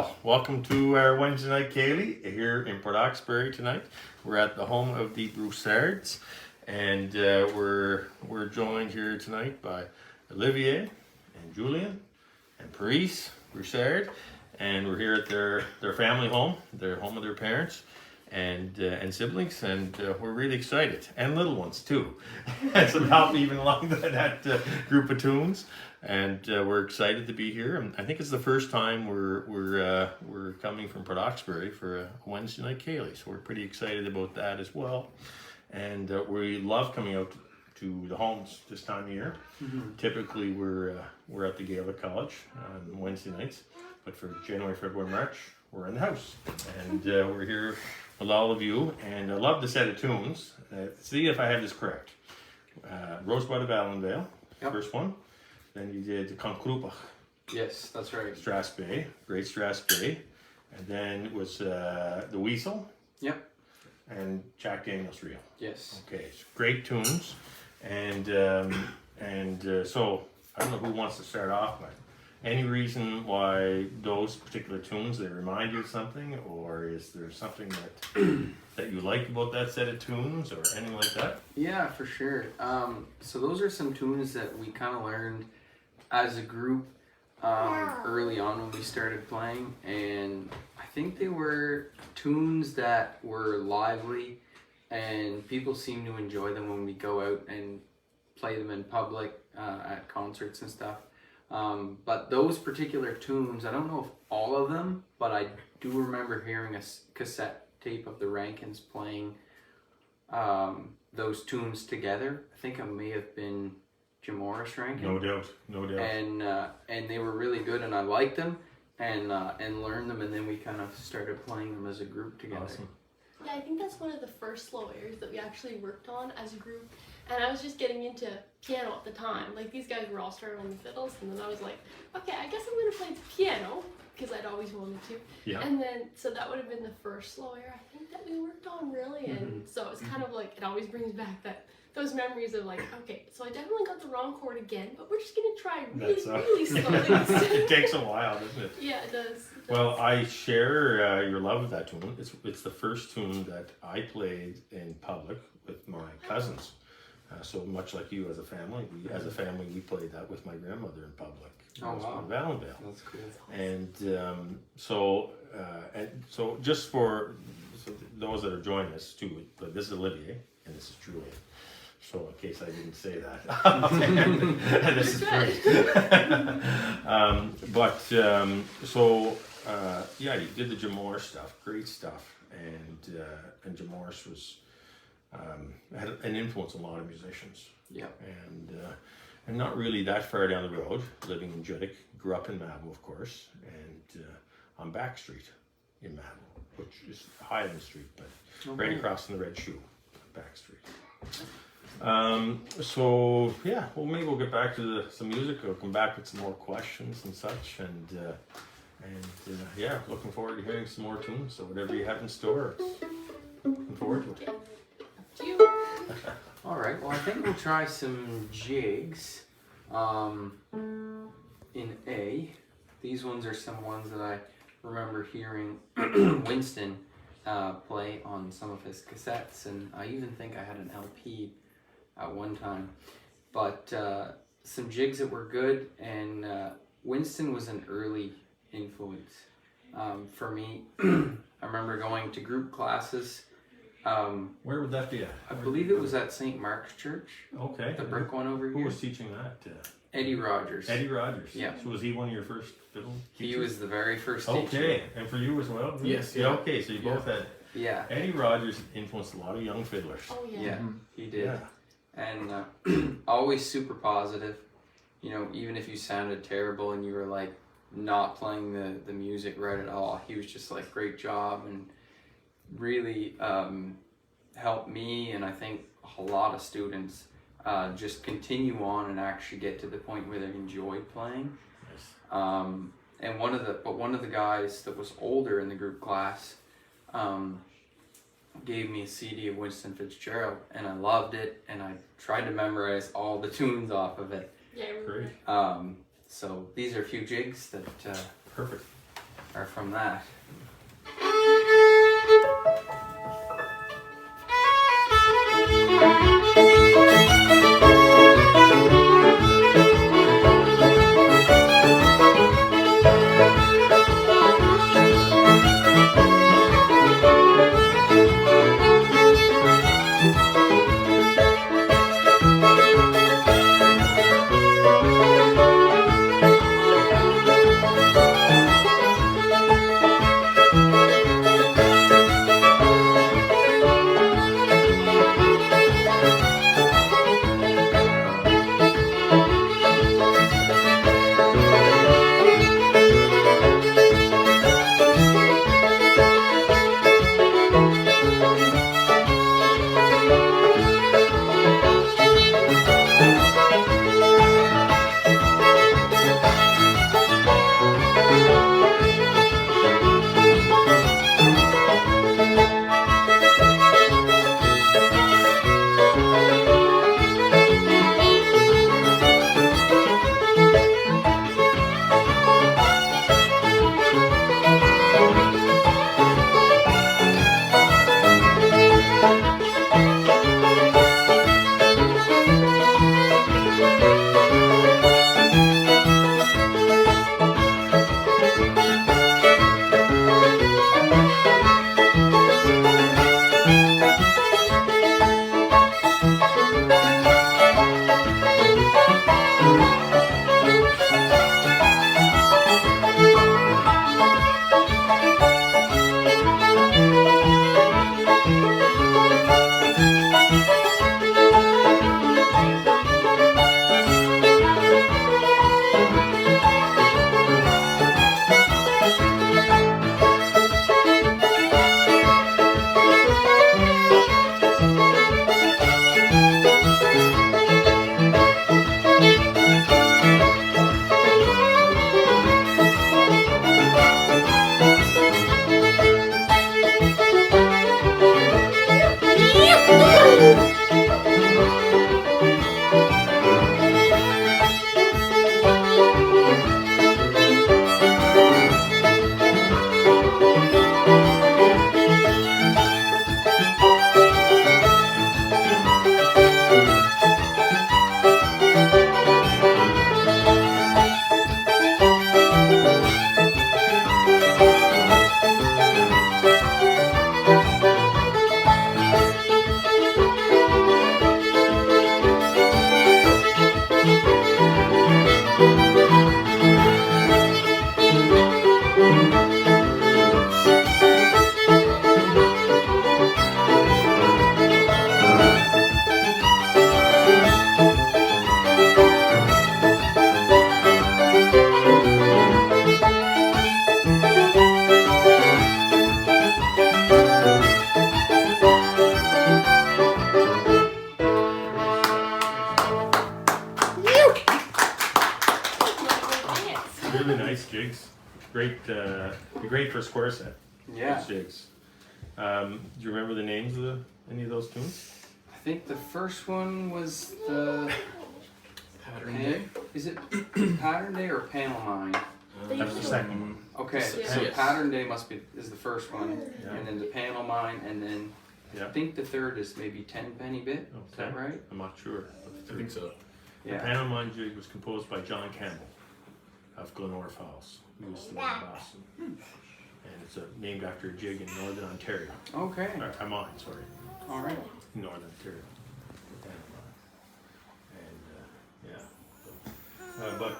Well, welcome to our Wednesday night Ceilidh here in Port Hawkesbury tonight. We're at the home of the Broussards, and we're joined here tonight by Olivier and Julian and Paris Broussard, and we're here at their family home, their home of their parents and siblings, and we're really excited, and little ones too. Some help even along that group of tunes. And we're excited to be here. And I think it's the first time we're coming from Port Hawkesbury for a Wednesday night Ceilidh, so we're pretty excited about that as well. And we love coming out to the homes this time of year. Mm-hmm. Typically, we're at the Gaelic College on Wednesday nights, but for January, February, March, we're in the house, and we're here with all of you. And I love the set of tunes. See if I have this correct. Rosebud of Allendale, yep. First one. Then you did the Concrupach. Yes, that's right. Straths Bay, Great Straths Bay. And then it was the Weasel. Yep. And Jack Daniel's Reel. Yes. Okay, so great tunes. And so, I don't know who wants to start off, but any reason why those particular tunes, they remind you of something? Or is there something that you like about that set of tunes or anything like that? Yeah, for sure. So those are some tunes that we kind of learned as a group early on when we started playing, and I think they were tunes that were lively and people seem to enjoy them when we go out and play them in public at concerts and stuff. But those particular tunes, I don't know if all of them, but I do remember hearing a cassette tape of the Rankins playing those tunes together. I think it may have been Jim Morris Rankin. No doubt. And they were really good, and I liked them and learned them, and then we kind of started playing them as a group together. Awesome. Yeah, I think that's one of the first slow airs that we actually worked on as a group. And I was just getting into piano at the time. Like, these guys were all starting on the fiddles, and then I was like, okay, I guess I'm going to play the piano, because I'd always wanted to. Yeah. And then, so that would have been the first slow air I think that we worked on, really. And so it's kind of like, it always brings back those memories of like, okay, so I definitely got the wrong chord again, but we're just going to try really slowly. It takes a while, doesn't it? Yeah, it does. Well, I share your love of that tune. It's the first tune that I played in public with my cousins. So much like you as a family, we played that with my grandmother in public. Oh, wow. In Allendale. That's cool. And so just for those that are joining us too, but this is Olivier and this is Julian. So in case I didn't say that, this is great. Yeah, you did the Jim Morris stuff, great stuff, and Jim Morris was had an influence on a lot of musicians. Yeah, and not really that far down the road, living in Juddick, grew up in Mabel, of course, and on Back Street in Mabel, which is Highland Street, but right across from the Red Shoe, Back Street. So yeah, well, maybe we'll get back to some music. We'll come back with some more questions and such, and yeah, looking forward to hearing some more tunes. So whatever you have in store, looking forward to it. All right. Well, I think we'll try some jigs. In A, these ones are some ones that I remember hearing Winston play on some of his cassettes, and I even think I had an LP at one time. But some jigs that were good, and Winston was an early influence for me. I remember going to group classes. Where would that be at? I believe it was at St. Mark's Church. Okay. The brick one over here. Who was teaching that? Eddie Rogers. Eddie Rogers. Yeah. So was he one of your first fiddle teachers? He was the very first teacher. Okay. And for you as well? Yes. Yeah. Okay. So you both had. Yeah. Eddie Rogers influenced a lot of young fiddlers. Oh yeah. Yeah, he did. Yeah. And always super positive. You know, even if you sounded terrible and you were like not playing the music right at all, he was just like, great job, and really helped me, and I think a lot of students just continue on and actually get to the point where they enjoy playing. Nice. And one of the guys that was older in the group class gave me a CD of Winston Fitzgerald, and I loved it, and I tried to memorize all the tunes off of it. Yeah, great. So these are a few jigs that perfect are from that. Really nice jigs. Great, great for square set. Yeah. Those jigs. Do you remember the names of any of those tunes? I think the first one was the Pattern Day. Is it Pattern Day or Panel Mine? That's the second one. Okay, Yeah. so Yes. Pattern Day is the first one, Yeah. and then the Panel Mine, and then I Yeah. think the third is maybe 10 Penny Bit. Is that Okay. right? I'm not sure. I think so. The Yeah. Panama jig was composed by John Campbell of Glenorf House. He used to live in Boston. And it's named after a jig in Northern Ontario. Okay. Or, mine, sorry. All right. Northern Ontario.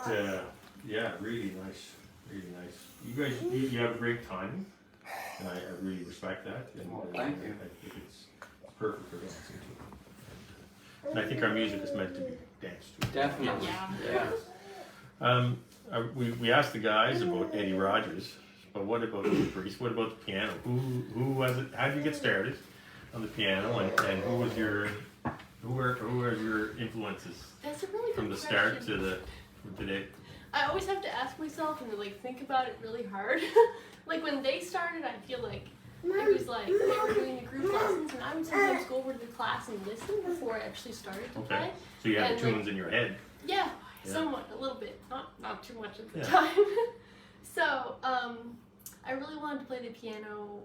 And yeah, really nice, really nice. You guys, you have a great timing, and I really respect that. And, Well, thank you. I think it's perfect for dancing too. And I think our music is meant to be danced to. Definitely. Yeah. Yeah. We asked the guys about Eddie Rogers, but what about you, Bruce? What about the piano? Who was it? How did you get started on the piano, and who were your influences That's a really from good the start question. to today? I always have to ask myself and like think about it really hard. Like when they started, I feel like it was like they were doing the group lessons, and I would sometimes go over to the class and listen before I actually started to Okay. play. So you had And, the tunes in your head. Yeah, Yeah. somewhat, a little bit, not too much at the Yeah. time. So I really wanted to play the piano.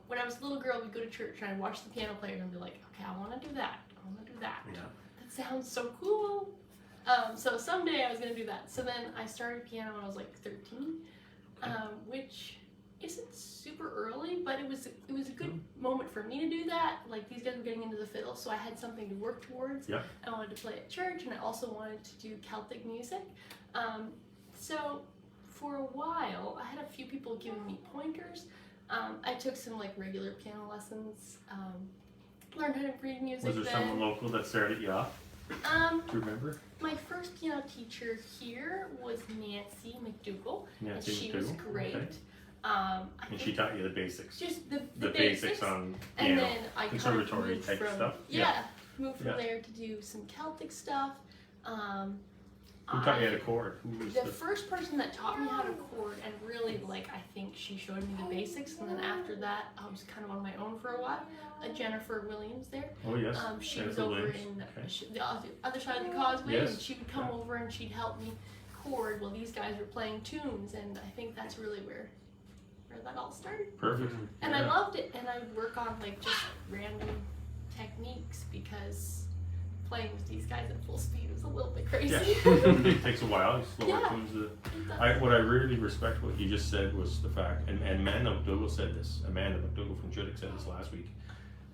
When I was a little girl, we'd go to church and I'd watch the piano player and be like, okay, I want to do that. I want to do that. Yeah. That sounds so cool. So someday I was going to do that. So then I started piano when I was like 13, which isn't super early, but it was a good moment for me to do that. Like these guys were getting into the fiddle, so I had something to work towards. Yeah. I wanted to play at church, and I also wanted to do Celtic music. So for a while, I had a few people giving me pointers. I took some like regular piano lessons, learned how to read music. Was there someone local that started you off? Do you remember? My first piano teacher here was Nancy McDougall, Nancy and she was McDougall, great. okay. I And she think taught you the basics. just the basics on and piano, then I conservatory moved type from, stuff. moved from Yeah. there to do some Celtic stuff. Who taught you how to chord? Who was The first person that taught me how to chord and really like, I think she showed me the basics, and then after that I was kind of on my own for a while. Jennifer Williams there. Oh yes. She Jennifer was over Williams. in Okay. the other side of the causeway, Yes. and she would come over and she'd help me chord while these guys were playing tunes, and I think that's really where that all started. Perfect. And Yeah. I loved it, and I would work on like just random techniques because playing with these guys at full speed was a little bit crazy. Yeah. It takes a while. Slower Yeah. tunes. It does. What I really respect what you just said was the fact, and Amanda McDougall said this. Amanda McDougall from Jigs said this last week,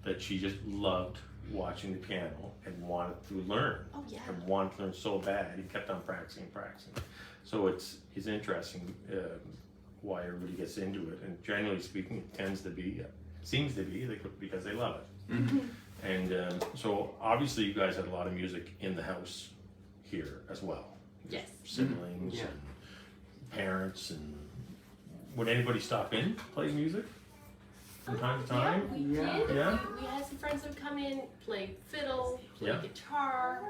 that she just loved watching the piano and wanted to learn. Oh yeah. And wanted to learn so bad, he kept on practicing. So it's interesting why everybody gets into it, and generally speaking, it seems to be because they love it. Mm-hmm. And so obviously you guys had a lot of music in the house here as well. Yes. Siblings Yeah. and parents, and would anybody stop in play music from time to time? Yeah, we Yeah. did. Yeah. We had some friends that would come in, play fiddle, play Yeah. guitar.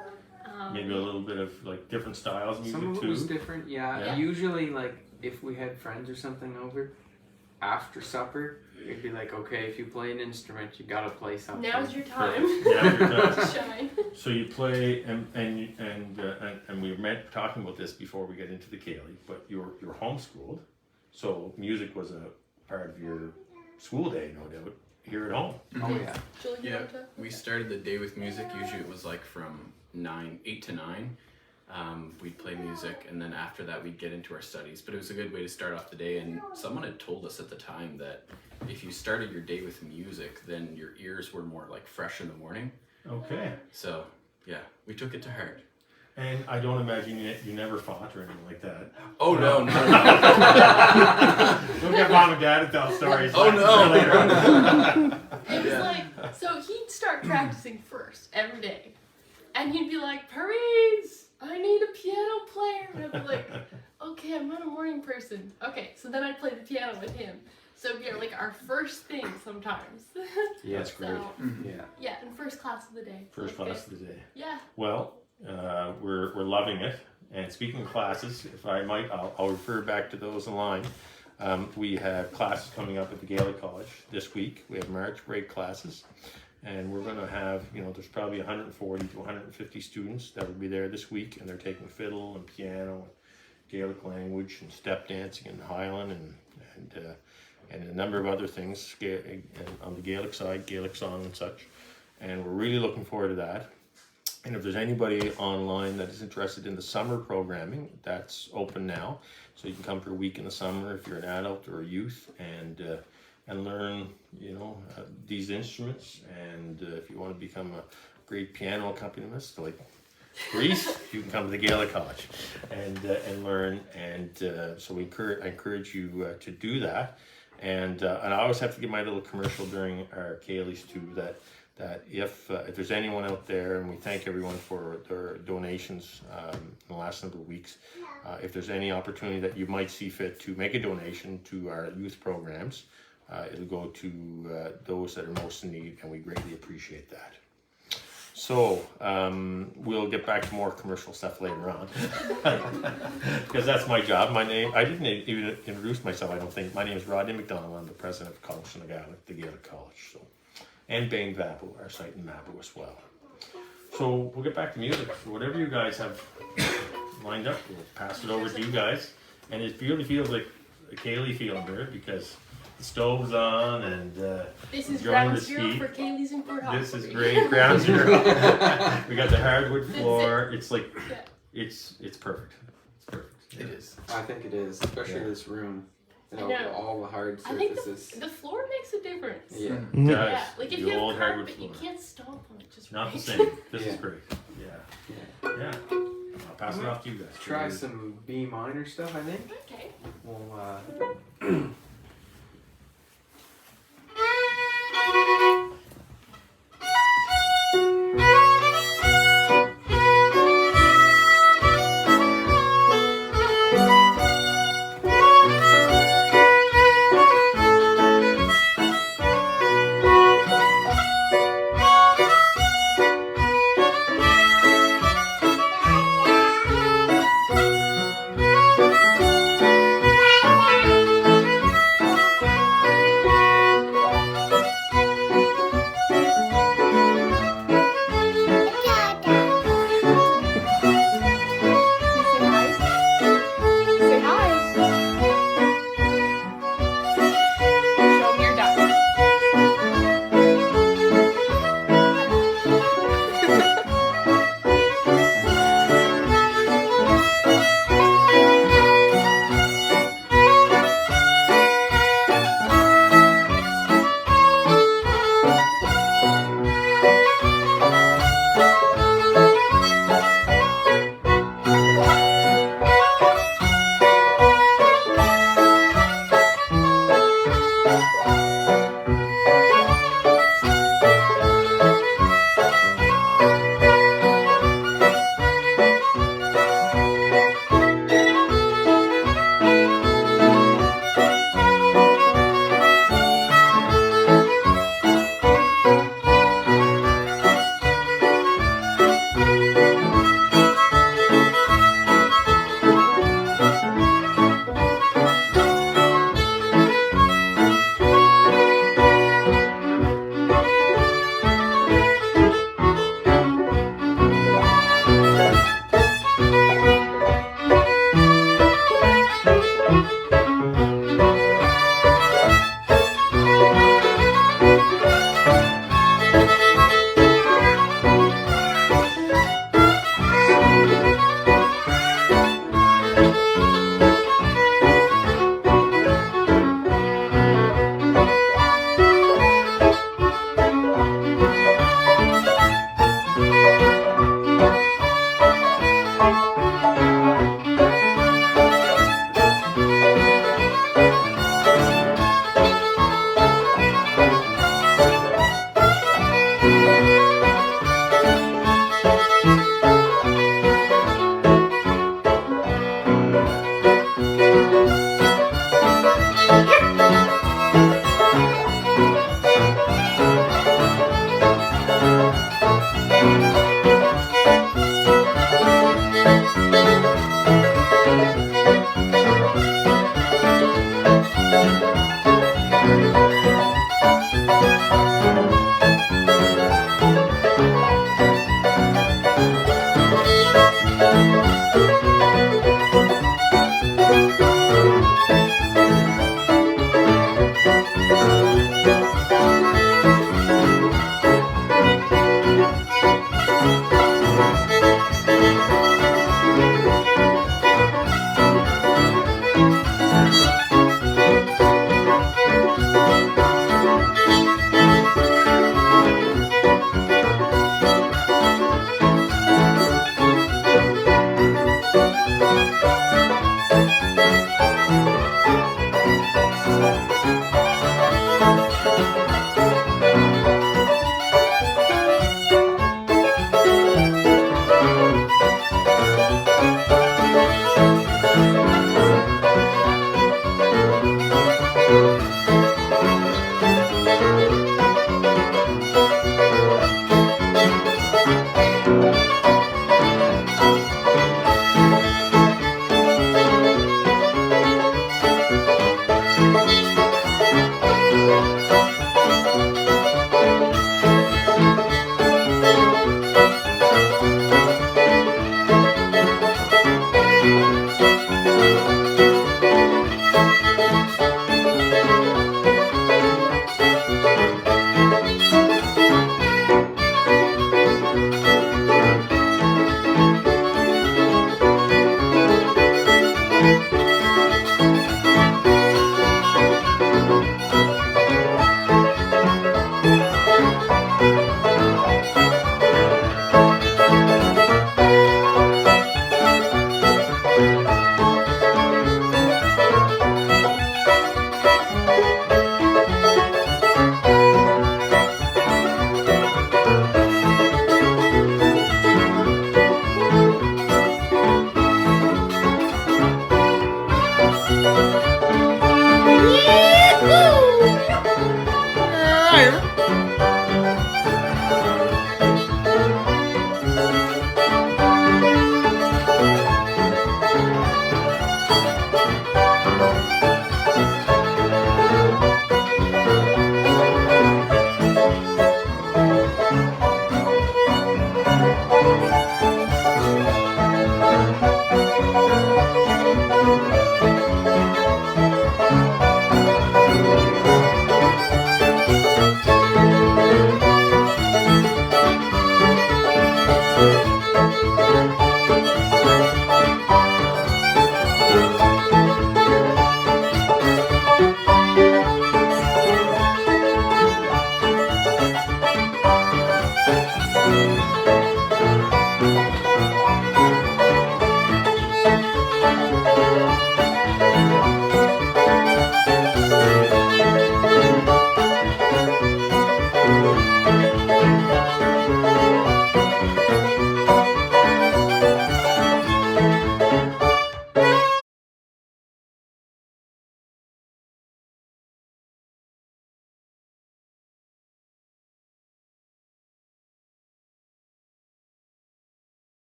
Maybe a little bit of like different styles of music Some of it too. was different, yeah. Yeah. Usually, like, if we had friends or something over, after supper, it'd be like, okay, if you play an instrument, you gotta play something. Now's your time. Yeah, your time. to shine. So you play, and we were talking about this before we get into the Gaelic, but you're homeschooled, so music was a part of your school day, no doubt, here at home. Oh, yeah. Julie, you Yeah, want to? we started the day with music. Usually it was like from 8 to 9. We'd play music, and then after that we'd get into our studies. But it was a good way to start off the day, and someone had told us at the time that if you started your day with music, then your ears were more like fresh in the morning. Okay. So yeah, we took it to heart. And I don't imagine you never fought or anything like that. Oh no. Don't get mom and dad to tell stories. Oh, no. Later on. It was Yeah. like, so he'd start practicing first every day. And he'd be like, Paris, I need a piano player. And I'd be like, okay, I'm not a morning person. Okay, so then I'd play the piano with him. So it'd be like our first thing sometimes. Yeah. That's great. So, Yeah. yeah, and first class of the day. First Like, class of the day. Yeah. Well, we're loving it. And speaking of classes, if I might, I'll refer back to those online. We have classes coming up at the Gaelic College this week. We have March break classes. And we're going to have, there's probably 140 to 150 students that will be there this week. And they're taking fiddle and piano and Gaelic language and step dancing and Highland and a number of other things on the Gaelic side, Gaelic song and such. And we're really looking forward to that. And if there's anybody online that is interested in the summer programming, that's open now. So you can come for a week in the summer if you're an adult or a youth and learn, these instruments. And if you want to become a great piano accompanist like Reese, you can come to the Gaelic College and learn. And so I encourage you to do that. And I always have to give my little commercial during our Gaelics too, that if there's anyone out there, and we thank everyone for their donations in the last number of weeks, if there's any opportunity that you might see fit to make a donation to our youth programs, it'll go to those that are most in need, and we greatly appreciate that. So we'll get back to more commercial stuff later on, because that's my job. My name, I didn't even introduce myself, I don't think. My name is Rodney McDonald. I'm the president of College in the Gaelic College. So. And Bain Vabu, our site in Mabu as well. So we'll get back to music. So whatever you guys have lined up, we'll pass it over to you guys. And it really feels like Kaylee feeling better because the stove's on and This is enjoying ground the zero ski. for Kaylee's in Port This is Hawkesbury. great. Ground zero. We got the hardwood That's floor. It's like Yeah. it's perfect. It's perfect. It is. I think it is, especially Yeah. this room. You I know, know. all the hard I think surfaces. the floor makes a difference. Yeah. It does. Yeah, like if the you old have hardwood carpet, you floor. can't stomp on it just Not right. the same. This Yeah. is great. Yeah. Yeah. Yeah. I'll pass it off to you guys. Try some B minor stuff, I think. Okay. We'll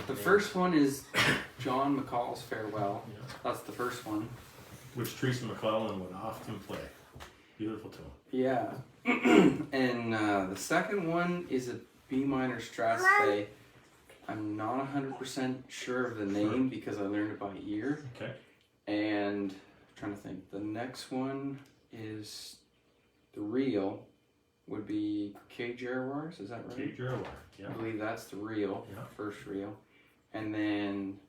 The first one is John McCall's Farewell. Yeah. That's the first one. Which Teresa McClellan would often play. Beautiful tune. Yeah. And the second one is a B minor Straspe. I'm not 100% sure of the name because I learned it by ear. Okay. And I'm trying to think. The next one is the reel would be K. Gerwars, is that right? Kate Gerwar. Yeah. I believe that's the reel, Yeah. first reel. And then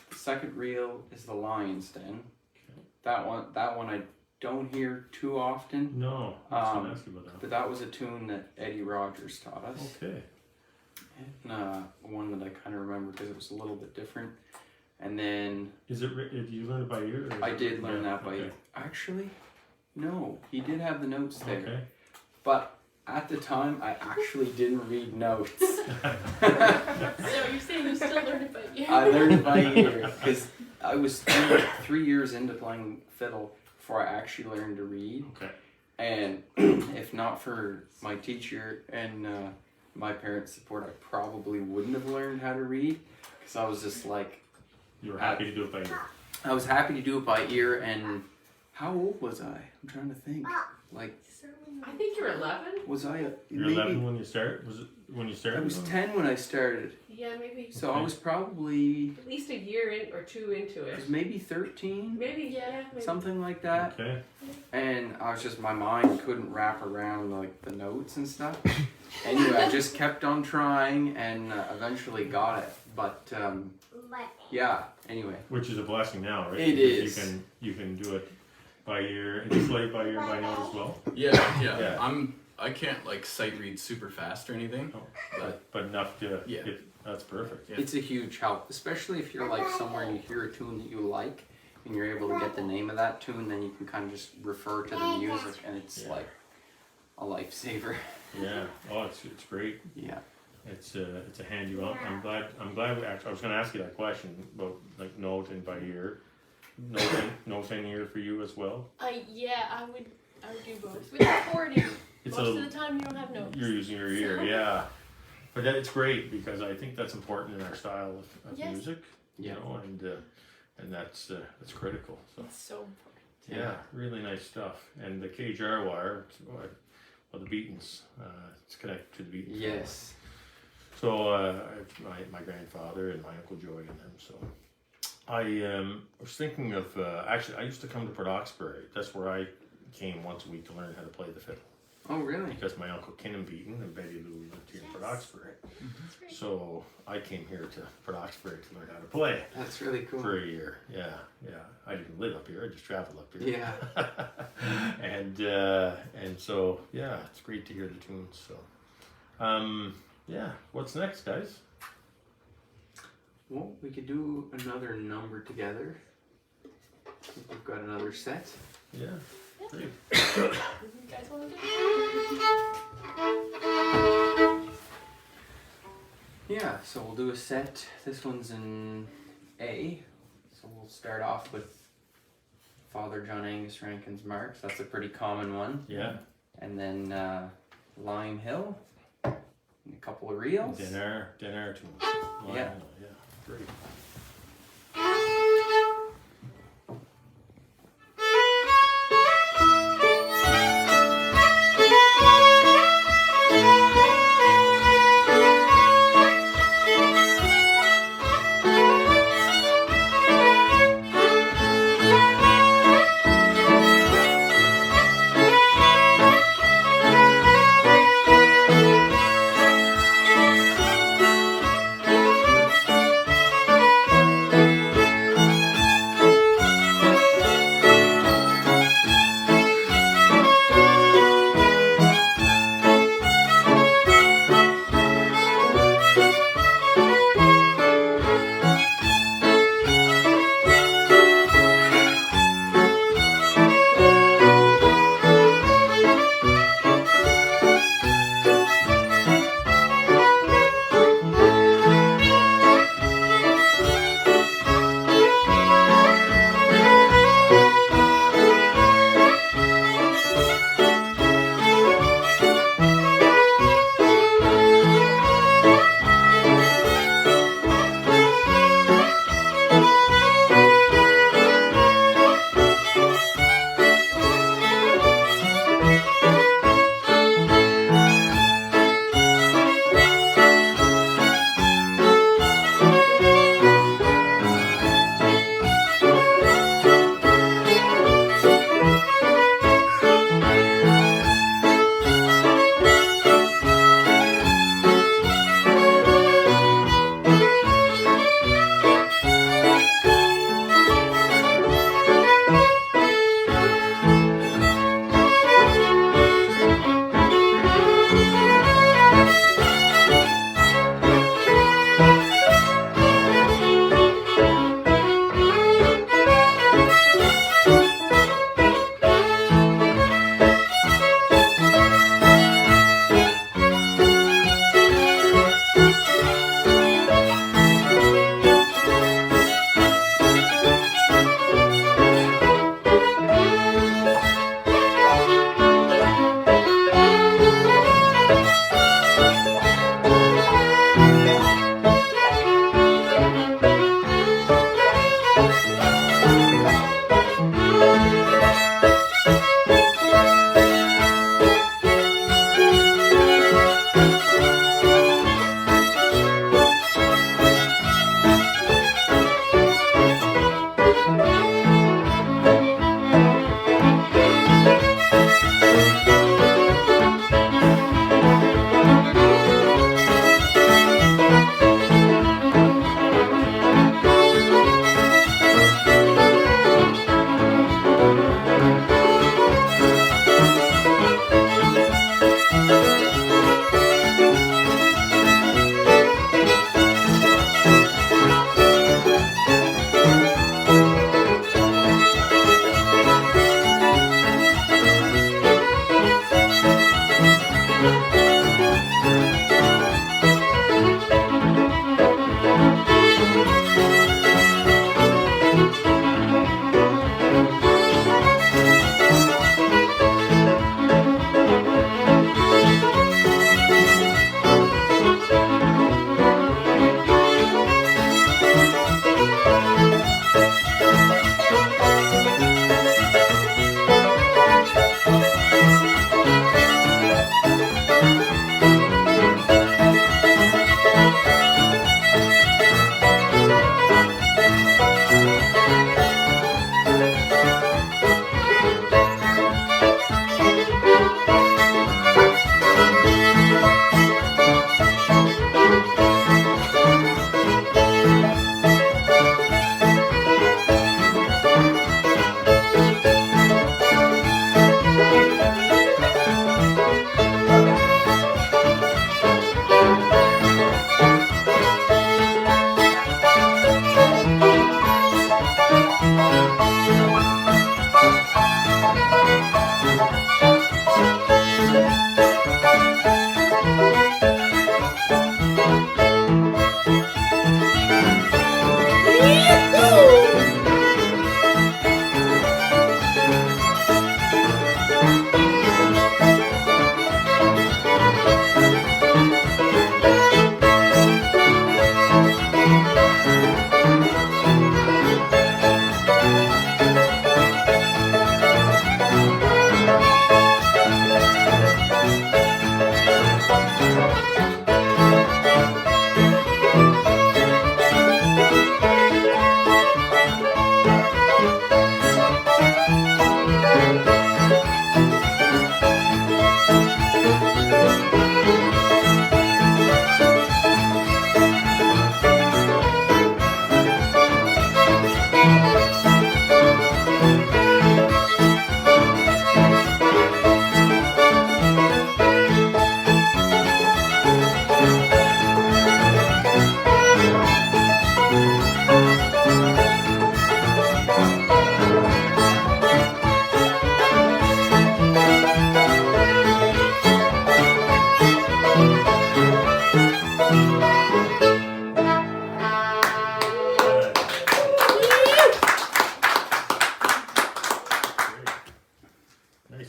the second reel is the Lion's Den. Okay. That one I don't hear too often, No. I was gonna ask you about that. but that was a tune that Eddie Rogers taught us. Okay. And one that I kind of remember because it was a little bit different. And then Is it? Did you learn it by ear? Or is I it- did learn yeah, that by okay. ear. Actually, no, he did have the notes there. Okay. But at the time, I actually didn't read notes. So you're saying you still learned it by ear? I learned it by ear because I was 3 years into playing fiddle before I actually learned to read. Okay. And if not for my teacher and my parents' support, I probably wouldn't have learned how to read. Because I was just like... You were happy to do it by ear. I was happy to do it by ear, and how old was I? I'm trying to think. Like, I think you're 11. was I... You're 11 when you start? Was it when you started? I was 10 when I started. Yeah, maybe. So Okay. I was probably... At least a year in or two into I it. was maybe 13. Maybe, Yeah, maybe. Something like that. Okay. And I was just, my mind couldn't wrap around like the notes and stuff. Anyway, I just kept on trying and eventually got it. But yeah, anyway. Which is a blessing now, right? It Because is. You can do it by ear and you play by ear by note as well. Yeah. Yeah. I can't like sight read super fast or anything. Oh, but enough to Yeah. that's perfect. Yeah. It's a huge help, especially if you're like somewhere and you hear a tune that you like and you're able to get the name of that tune, then you can kind of just refer to the music and it's Yeah. like a lifesaver. Yeah. Oh, it's great. Yeah. It's a handy one. I'm glad we actually, I was going to ask you that question about like note and by ear. Note and ear for you as well. Yeah, I would do both. With recording, It's most of the time you don't have notes. You're using your ear, So- yeah. But it's great because I think that's important in our style of Yes. music, you Yeah. know, and that's critical. So It's so important. yeah, really nice stuff. And the KJR wire, well, the beatings, it's connected to the beatings. Yes. So my grandfather and my uncle Joey and them. So I was thinking of actually I used to come to Port Oxbury. That's where I came once a week to learn how to play the fiddle. Oh, really? Because my uncle Kinnan Beaton and Betty Lou lived here in Port Oxbury. That's great. So I came here to Port Oxbury to learn how to play That's really cool. for a year. Yeah. I didn't live up here. I just traveled up here. Yeah. and so yeah, it's great to hear the tunes. So yeah, what's next, guys? Well, we could do another number together. I think we've got another set. Yeah, great. You guys want to do it? Yeah, so we'll do a set. This one's in A. So we'll start off with Father John Angus Rankin's March. That's a pretty common one. Yeah, And then Lime Hill. And a couple of reels. dinner tunes. Yeah. Yeah, great.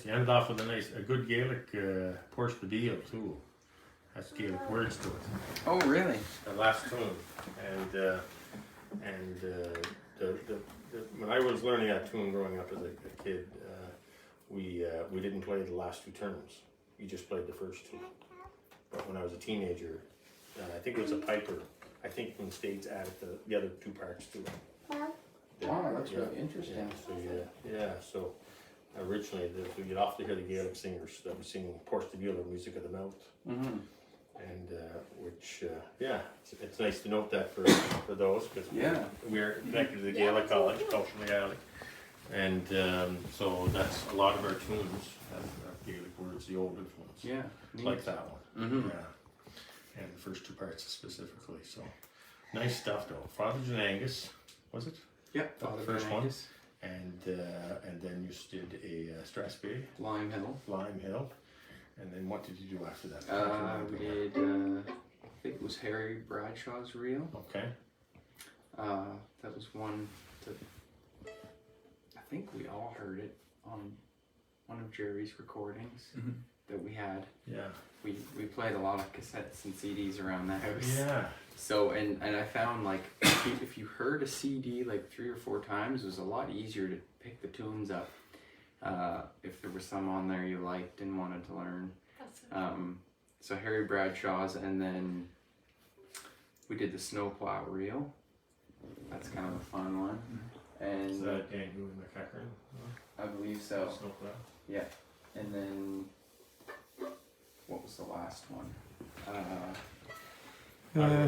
nice. You ended off with a good Gaelic Porch de Deal too. Has Gaelic words to it. Oh, really? The last tune, and when I was learning that tune growing up as a kid, we didn't play the last two terms. We just played the first two. But when I was a teenager, I think it was a piper. I think in the States added the other two parts to it. Wow, that's really interesting. So originally you'd often hear the Gaelic singers that were singing Porch de Deal, music of the mouth. Mm-hmm. And it's nice to note that for those, because we're connected to the Gaelic College, culturally Gaelic, and so that's a lot of our tunes have Gaelic words, the old influence. Yeah, like that one. Mm-hmm. Yeah, and the first two parts specifically. So nice stuff, though. Father John Angus, was it? Yep. The first one, and then you did a Strasbourg, Lime Hill. And then what did you do after that? We did, I think it was Harry Bradshaw's reel. Okay. That was one that I think we all heard it on one of Jerry's recordings that we had. Yeah. We played a lot of cassettes and CDs around the house. Yeah. So, and I found like, if you heard a CD like 3 or 4 times, it was a lot easier to pick the tunes up. If there was some on there you liked and wanted to learn. So Harry Bradshaw's, and then we did the Snowplow reel. That's kind of a fun one. And Is that Dan and McEachern? I believe so. Snowplow. Yeah. And then what was the last one?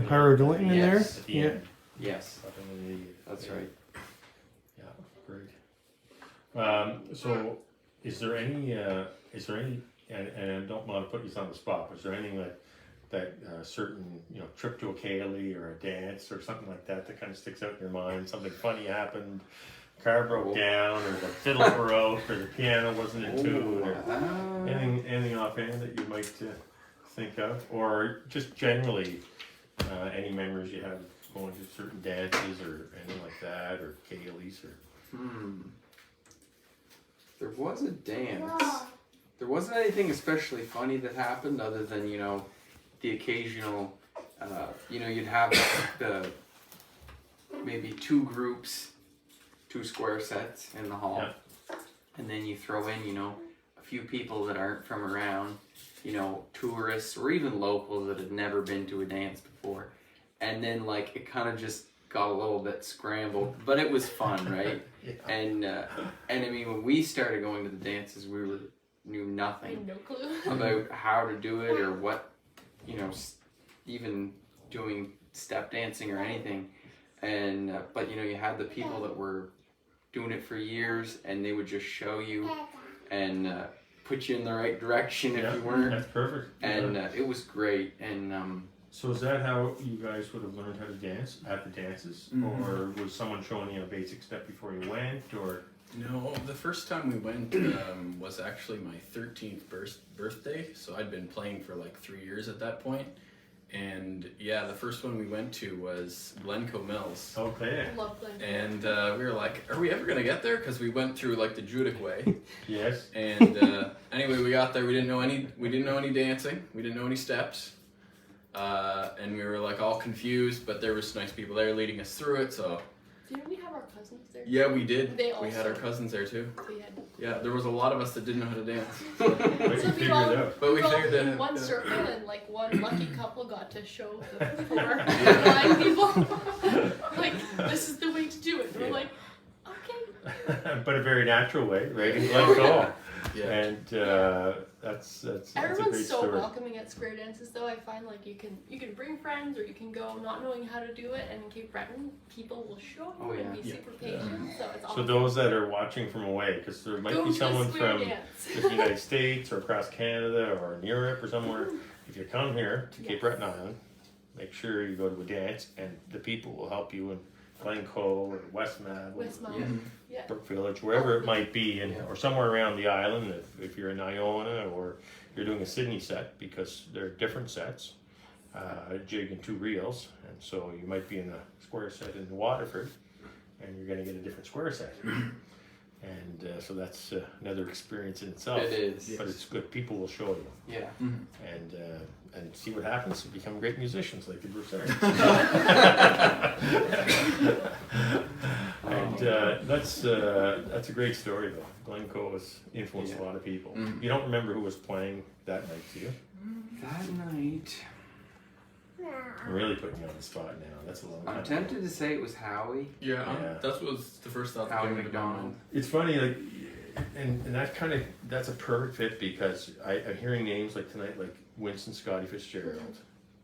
Harold Linton in there. Yes. At the end. Yes. That's right. Yeah, great. So, is there any, and I don't want to put you on the spot, but is there anything that certain, trip to a Ceilidh or a dance or something like that kind of sticks out in your mind? Something funny happened, car broke down, or the fiddle broke, or the piano wasn't in tune, or anything offhand that you might think of, or just generally any memories you have going to certain dances or anything like that, or Ceilidhs or. There was a dance. There wasn't anything especially funny that happened other than, the occasional, you'd have the maybe 2 groups, 2 square sets in the hall. Yeah. And then you throw in, a few people that aren't from around, tourists or even locals that had never been to a dance before. And then it kind of just got a little bit scrambled, but it was fun, right? Yeah. And I mean, when we started going to the dances, we knew I nothing had no clue. about how to do it or what, even doing step dancing or anything. And but you had the people that were doing it for years, and they would just show you and put you in the right direction if you weren't. That's perfect. And it was great. And so is that how you guys would have learned how to dance at the dances, or was someone showing you a basic step before you went, or? No, the first time we went was actually my 13th birthday, so I'd been playing for 3 years at that point. And yeah, the first one we went to was Glencoe Mills. Okay. Love Glencoe. And we were like, are we ever going to get there? Because we went through the Judic way. Yes. And anyway, we got there, we didn't know any dancing, we didn't know any steps. And we were all confused, but there was nice people there leading us through it, so. Didn't we have our cousins there? Yeah, we did. They We had also- our cousins there too. We had. Yeah, there was a lot of us that didn't know how to dance. But you So we figured all, it out. But we we all figured in that- one yeah. circle, and one lucky couple got to show the poor blind people, this is the way to do it. And we're like, okay. But a very natural way, right? In Oh, Glencoe. Yeah. And that's a Everyone's great so story. welcoming at square dances, though. I find you can bring friends, or you can go not knowing how to do it, and in Cape Breton, people will show you Oh, and yeah. be super patient. So it's So awesome. those that are watching from away, because there might Go be to a someone square from dance. the United States or across Canada or in Europe or somewhere. If you come here to Cape Yes. Breton Island, make sure you go to a dance, and the people will help you in Glencoe or Westmount, Westmount. Yeah. Yeah. Brook Village, wherever it might be, Yeah. or somewhere around the island. If you're in Iona or you're doing a Sydney set, because they're different sets, a jig and 2 reels, and so you might be in a square set in Waterford, and you're going to get a different square set. And so that's another experience in itself. It is. But it's good. People will show you. Yeah. And see what happens. You become great musicians like the Broussard. And that's a great story though. Glencoe has influenced a lot of people. You don't remember who was playing that night, do you? That night, I'm really putting you on the spot now. That's a long time. I'm tempted to say it was Howie. Yeah. That was the first thought that Howie came into my McDonald. mind. It's funny, like, and that's a perfect fit because I'm hearing names like tonight, like Winston Scotty Fitzgerald,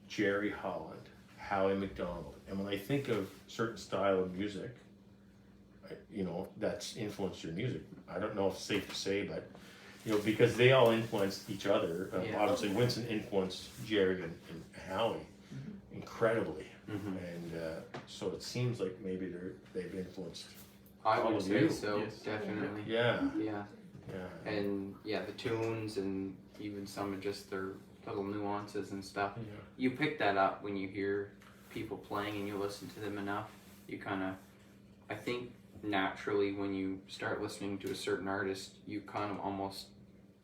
Jerry Holland, Howie McDonald, and when I think of certain style of music, that's influenced your music. I don't know if it's safe to say, but because they all influenced each other. Obviously, Winston influenced Jerry and Howie incredibly, and so it seems like maybe they've influenced. I All would of say you. so, Yes. definitely. Yeah, Yeah. yeah. And the tunes and even some of just their little nuances and stuff. Yeah. You pick that up when you hear people playing and you listen to them enough. You kind of, I think naturally when you start listening to a certain artist, you kind of almost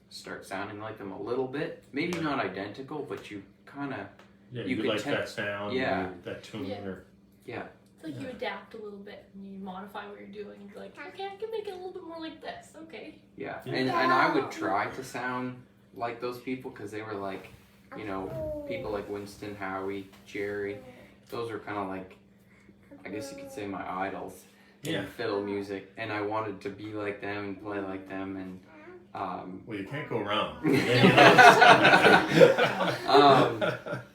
start sounding like them a little bit. Maybe not identical, but you kind of, Yeah, You you could like te- that sound, Yeah. that tune, Yeah. or It's like you adapt a little bit and you modify what you're doing. You're like, okay, I can make it a little bit more like this. Okay. yeah. Yeah. And I would try to sound like those people because they were like, people like Winston, Howie, Jerry. Those are kind of like, I guess you could say my idols in Yeah. fiddle music. And I wanted to be like them and play like them. And well, you can't go wrong.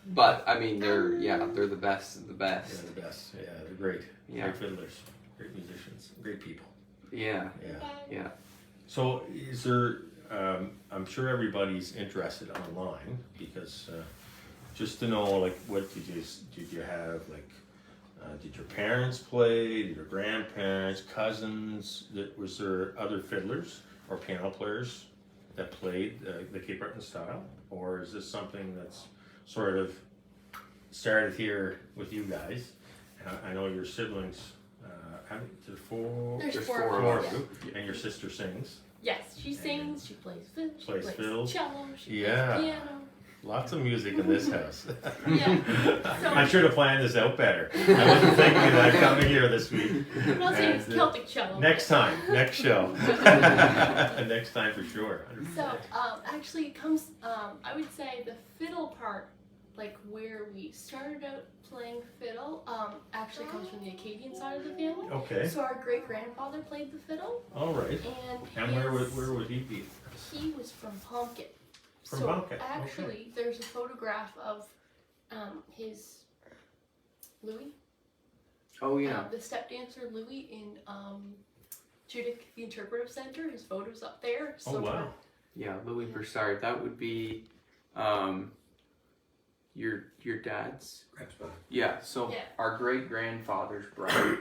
but I mean, they're the best of the Yeah, best. the best. Yeah, they're great. Yeah. Great fiddlers, great musicians, great people. Yeah. Yeah. So, is there? I'm sure everybody's interested online because just to know, like, what did you have? Like, did your parents play? Did your grandparents, cousins? Was there other fiddlers or piano players that played the Cape Breton style, or is this something that's sort of started here with you guys? And I know your siblings. How many? Is it four? There's There's four four of Four us. of you, and your sister sings. Yes, she sings, she plays fiddle, she Plays plays fiddle. cello, she Yeah. plays piano. Lots of music in this house. Yeah. So I should have planned this out better. I wasn't thinking of that coming here this week. I'm not saying it's And, Celtic cello. Next time, next show. Next time for sure. So actually it comes, I would say the fiddle part, like where we started out playing fiddle, actually comes from the Acadian side of the family. Okay. So our great grandfather played the fiddle, All right. and And where would he be? he was from Pumpkin. From So Pumpkin, okay. actually, there's a photograph of his Louis, Oh yeah. the step dancer Louis in Judic the Interpretive Center. His photo's up there. Oh wow. Yeah, Louis Broussard. That would be your dad's. Yeah. So Yeah. our great grandfather's brother.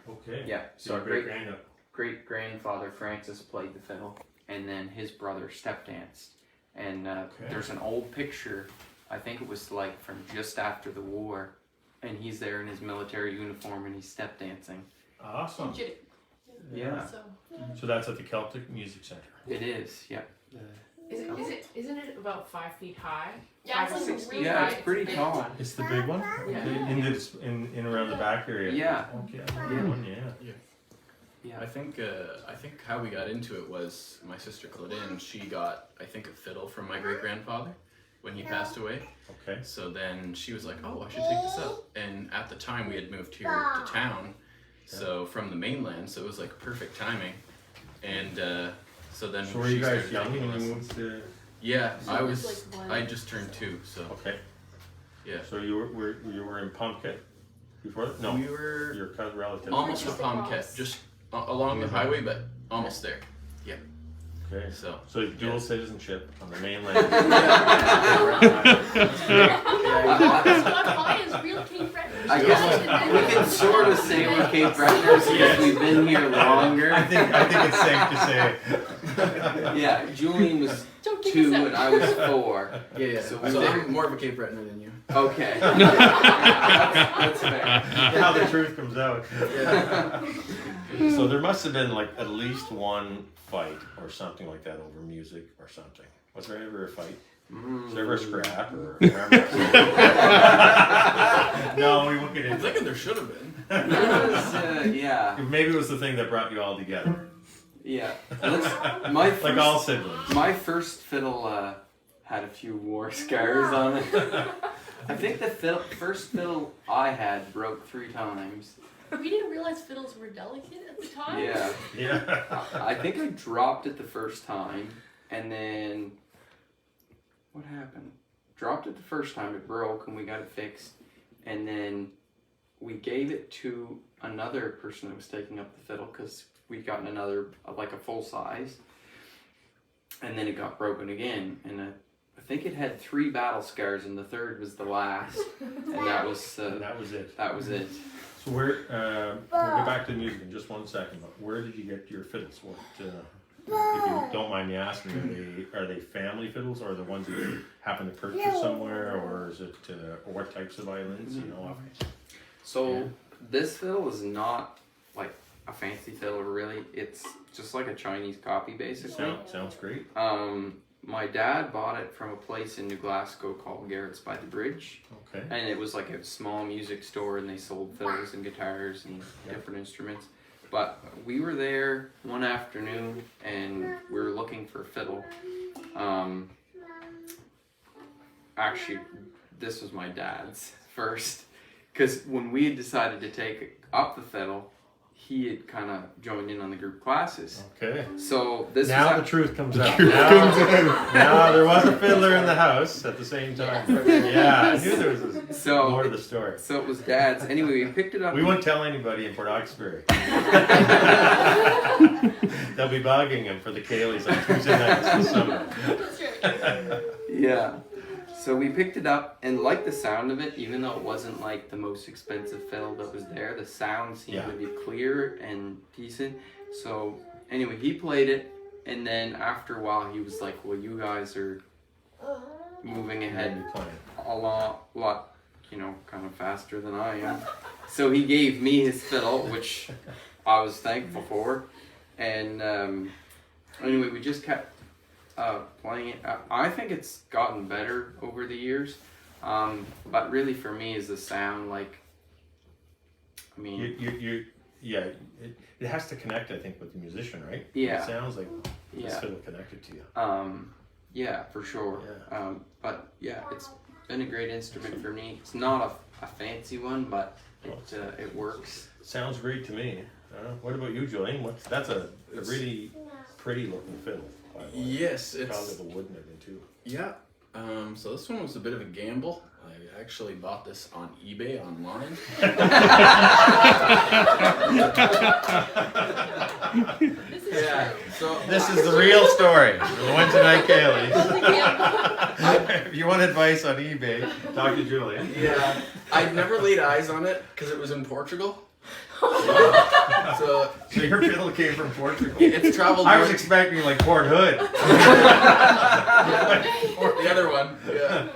Okay. Yeah. So So our great grandpa. great grandfather Francis played the fiddle, and then his brother step danced. And there's an old picture. I think it was like from just after the war, and he's there in his military uniform and he's step dancing. Awesome. Judic. Yeah. So So that's at the Celtic Music Center. It is. Yeah. Isn't it about 5 feet high? yeah, 5 or it's 6 like feet really Yeah, high? it's pretty big. tall. It's the big one. Yeah. Okay. In around the back area. Yeah. Okay. Big one, yeah. Yeah. I think how we got into it was my sister Claudine. She got a fiddle from my great grandfather when he passed away. Okay. So then she was like, "Oh, I should take this up." And at the time we had moved here to town, so from the mainland, so it was like perfect timing. And so then So were she you guys started young taking when you lessons. moved to? Yeah, So I it was. was like one- I just turned 2, so Okay. yeah. So you were in Pumpkin before? No. We were Your cousin relative. almost to Just Palmquet, across. just along the highway, but almost there. Okay. So So dual Yeah. citizenship on the mainland. Scott High is real Cape Breton. I guess we can sort of say we're Cape Bretons because we've been here longer. I think it's safe to say. Yeah, Julian was Don't kick 2 us out. and I was 4. Yeah. So So, we were- I'm more of a Cape Bretoner than you. Okay. That's fair. How the truth comes out. Yeah. So there must have been like at least one fight or something like that over music or something. Was there ever a fight? Was there ever a scrap or? No, we won't get I'm into thinking there should have been. It was, yeah. it. Maybe it was the thing that brought you all together, Yeah. like all siblings. My first fiddle had a few war scars on it. I think the first fiddle I had broke 3 times. We didn't realize fiddles were delicate at the time. Yeah. Yeah. I think I dropped it the first time, and then what happened? Dropped it the first time, it broke, and we got it fixed, and then we gave it to another person that was taking up the fiddle because we'd gotten another, like a full size, and then it got broken again, and I think it had 3 battle scars, and the third was the last, and that was That was it. that was it. So where? We'll get back to the music in just one second. But where did you get your fiddles? What? If you don't mind me asking, are they family fiddles, or are the ones that you happen to purchase somewhere, or is it, or what types of violins? You know. So Yeah. this fiddle is not like a fancy fiddle, really. It's just like a Chinese copy, basically. Sounds great. My dad bought it from a place in New Glasgow called Garrett's by the Bridge, Okay. and it was like a small music store, and they sold fiddles and guitars and Yeah. different instruments. But we were there one afternoon, and we were looking for a fiddle. Actually, this was my dad's first, because when we had decided to take up the fiddle, he had kind of joined in on the group classes. Okay. So this Now was the truth comes out. Truth Now, comes out. now there was a fiddler in the house at the same time. Yeah, I knew there was more to the story. So it was dad's. Anyway, we picked it up. We won't tell anybody in Port Hawkesbury. They'll be bugging him for the Caileys on Tuesday nights this summer. That's right. Yeah. So we picked it up and liked the sound of it, even though it wasn't like the most expensive fiddle that was there. The sound seemed Yeah. to be clear and decent. So anyway, he played it, and then after a while, he was like, "Well, you guys are moving ahead a lot, kind of faster than I am." So he gave me his fiddle, which I was thankful for, and anyway, we just kept playing it. I think it's gotten better over the years, but really for me is the sound. Like, I mean, Yeah, it has to connect, I think, with the musician, right? Yeah. It sounds like this yeah, fiddle connected to you. yeah, for sure. Yeah. But yeah, it's been a great instrument for me. It's not a fancy one, but it works. Sounds great to me. What about you, Julian? That's a really pretty looking fiddle, by the way. Yes, Probably it's the wood and everything too. yeah. So this one was a bit of a gamble. I actually bought this on eBay online. This is Yeah. true. So This is the real story. The Wednesday Night Caileys. Yeah. If you want advice on eBay, talk to Julian. yeah, I'd never laid eyes on it because it was in Portugal. So So your fiddle came from Portugal. it's traveled. I was expecting like Port Hood. Or the other one. Yeah.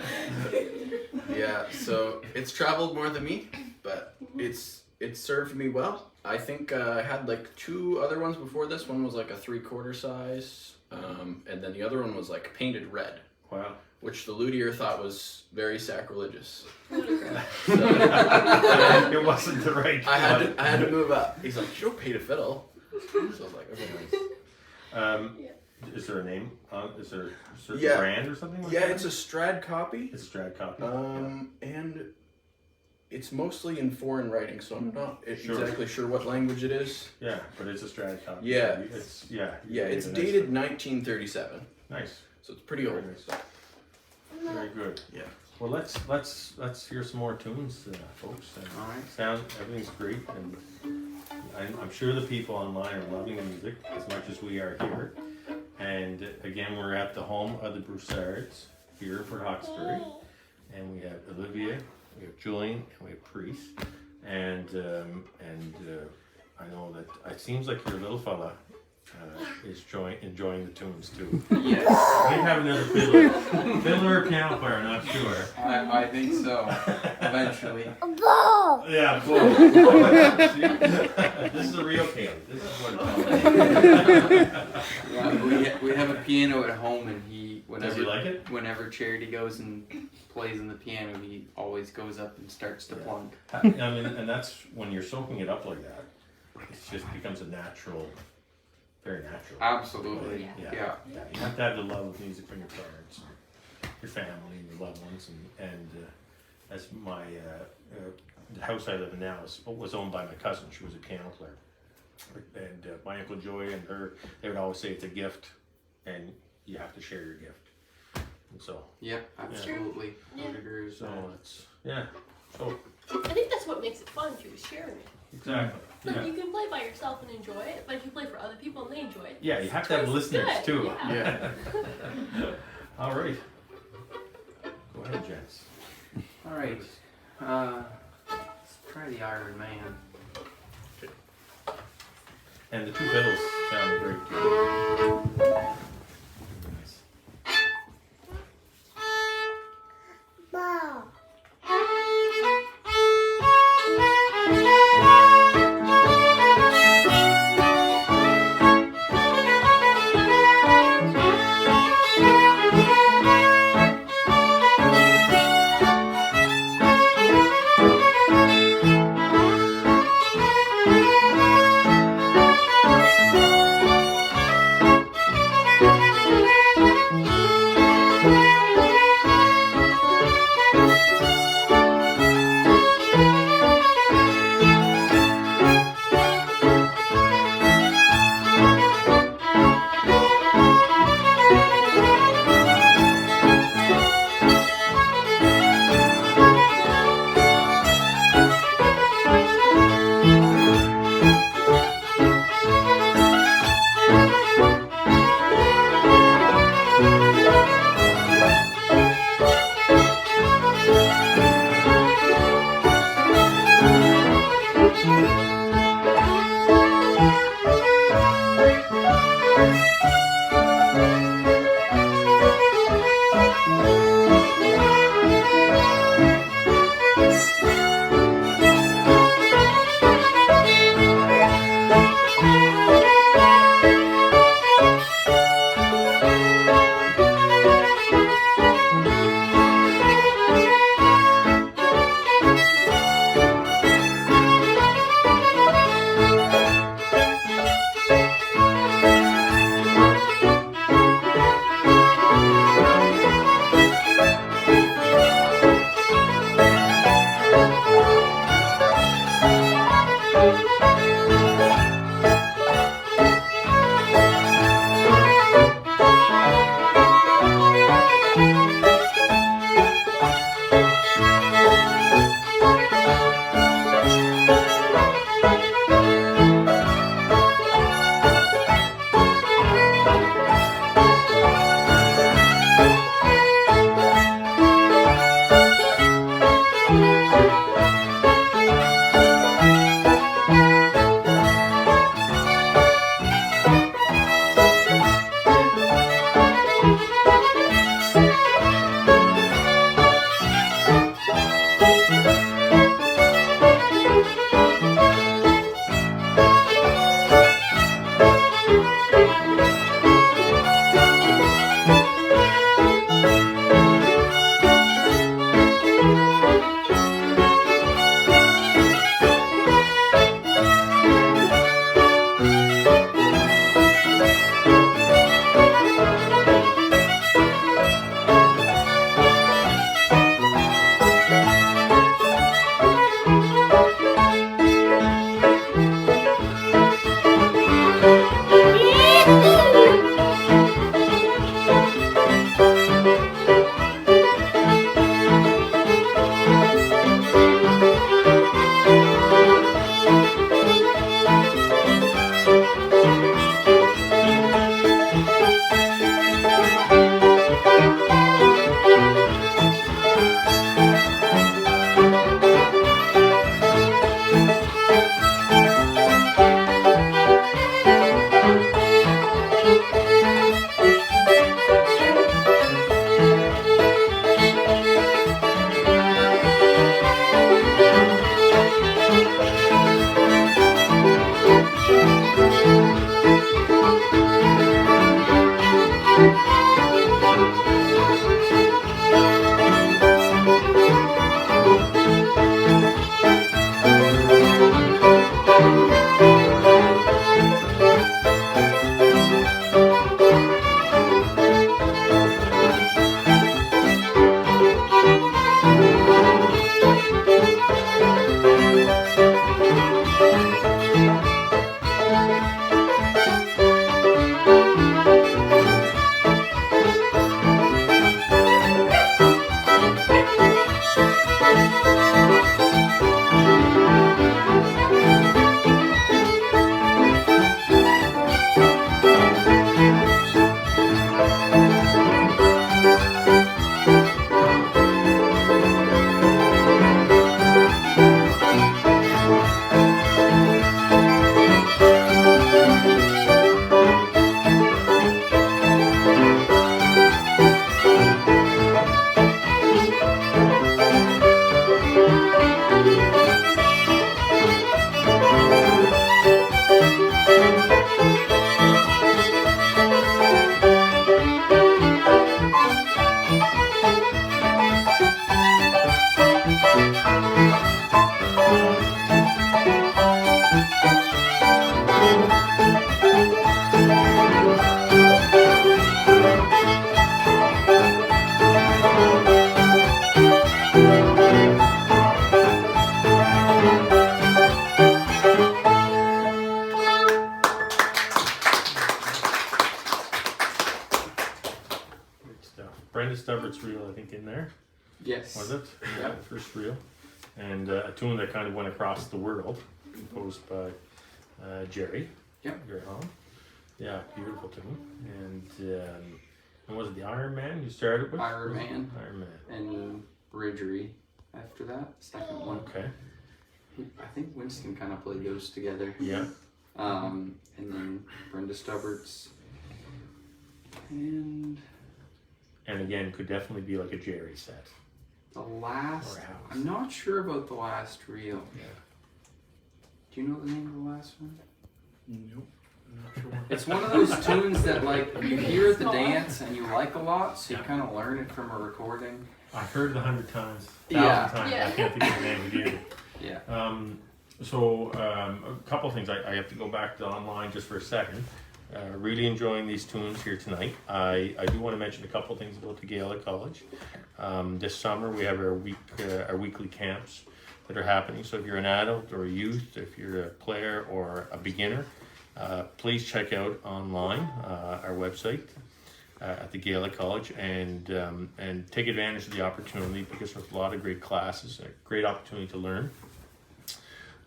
Yeah. So it's traveled more than me, but it's served me well. I think I had like 2 other ones before this. One was like a 3/4 size, and then the other one was like painted red, Wow. which the luthier thought was very sacrilegious. Ludicrous. So, It wasn't the right I one. had to move up. He's like, "You don't paint a fiddle." So I was like, "Okay, nice." Is there a name? Is there a certain Yeah. brand or something like Yeah, that? it's a Strad copy. It's a Strad copy. And it's mostly in foreign writing, so I'm not Sure. exactly sure what language it is. Yeah, but it's a Strad copy. Yeah. It's you It's made a nice dated one. 1937, Nice. so it's pretty old. Very nice. Very good. Yeah. Well, let's hear some more tunes, folks. And All right. everything's great, and I'm sure the people online are loving the music as much as we are here. And again, we're at the home of the Broussards here for Hawkesbury, and we have Olivier, we have Julian, and we have Priest, and I know that it seems like your little fella enjoying the tunes too. Yes, Might have another fiddler or piano player. I'm not sure. I think so. Eventually. Yeah, boy. This is a real Kaylee. This is what it's called. Yeah, we have a piano at home, and Does he like it? whenever Charity goes and plays on the piano, he always goes up and starts to plunk. I mean, and that's when you're soaking it up like that. It just becomes a natural, very natural. Absolutely. Yeah. Yeah. Yeah, you have to have the love of music from your parents, your family, and your loved ones, and as my the house I live in now was owned by my cousin. She was a piano player, and my Uncle Joey and her, they would always say it's a gift, and you have to share your gift. And so, Yep. Absolutely. I would agree with so that. it's so I think that's what makes it fun too, is sharing it. exactly. Like, Yeah. you can play by yourself and enjoy it, but if you play for other people and they enjoy it, Yeah, you have to have twice as listeners good. too. Yeah. All right. Go ahead, gents. All right. Let's try the Iron Man. And the two fiddles sound great too. Nice. Brenda Stubbert's reel, I think, in there. Yes. Was it? Yeah. The first reel. And a tune that kind of went across the world, composed by Jerry. Yep. Your home. Yeah, beautiful tune. And was it the Iron Man you started with? Iron Man. Iron Man. And Bridgery after that, second one. Okay. I think Winston kind of played those together. Yeah. And then Brenda Stubbert's. And again, could definitely be like a Jerry set. the last, Or a house. I'm not sure about the last reel. Yeah. Do you know the name of the last one? Nope. Not sure. It's one of those tunes that like you hear at the dance and you like a lot, so you kind of learn it from a recording. I've heard it 100 times, 1,000 Yeah. times. Yeah. I can't think of the name of it either. Yeah. A couple of things. I have to go back to online just for a second. Really enjoying these tunes here tonight. I do want to mention a couple of things about the Gaelic College. This summer we have our weekly camps that are happening. So if you're an adult or a youth, if you're a player or a beginner, please check out online our website at the Gaelic College and take advantage of the opportunity because there's a lot of great classes, a great opportunity to learn.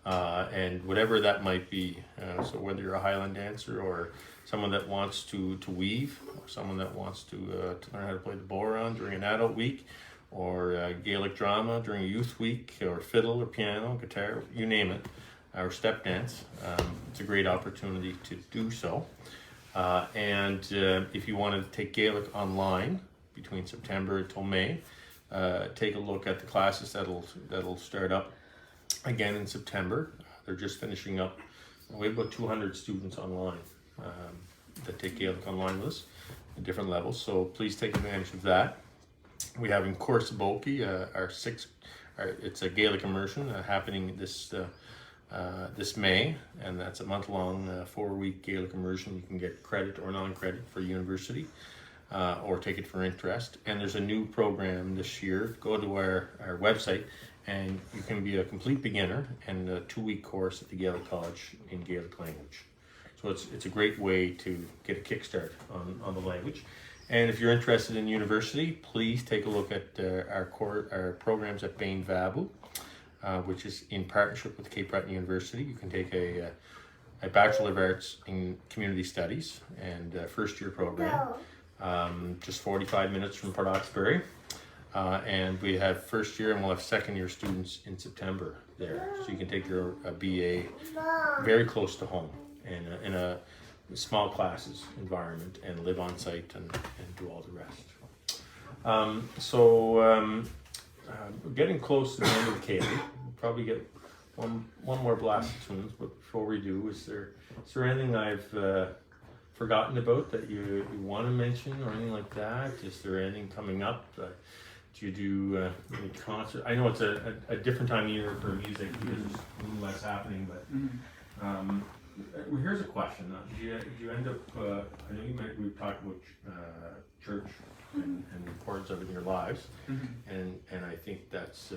And whatever that might be, so whether you're a Highland dancer or someone that wants to weave, or someone that wants to learn how to play the bodhrán during an adult week, or Gaelic drama during a youth week, or fiddle or piano, guitar, you name it, or step dance, it's a great opportunity to do so. And if you want to take Gaelic online between September until May, take a look at the classes that'll start up again in September. They're just finishing up. We have about 200 students online that take Gaelic online with us at different levels, so please take advantage of that. We have in Corsaboki it's a Gaelic immersion happening this May, and that's a month-long 4-week Gaelic immersion. You can get credit or non-credit for university or take it for interest. And there's a new program this year. Go to our website and you can be a complete beginner and a 2-week course at the Gaelic College in Gaelic language. So it's a great way to get a kickstart on the language. And if you're interested in university, please take a look at our programs at Bain Vabu, which is in partnership with Cape Breton University. You can take a Bachelor of Arts in Community Studies and a first-year program, just 45 minutes from Port Hawkesbury. And we have first year and we'll have second year students in September there. So you can take your BA very close to home in a small classes environment and live on site and do all the rest. We're getting close to the end of the Ceilidh. We'll probably get one more blast of tunes, but before we do, is there anything I've forgotten about that you want to mention or anything like that? Is there anything coming up? Do you do any concert? I know it's a different time of year for music because there's a little less happening, but well, here's a question. Do you end up, I know we've talked about church and the importance of it in your lives, and I think that's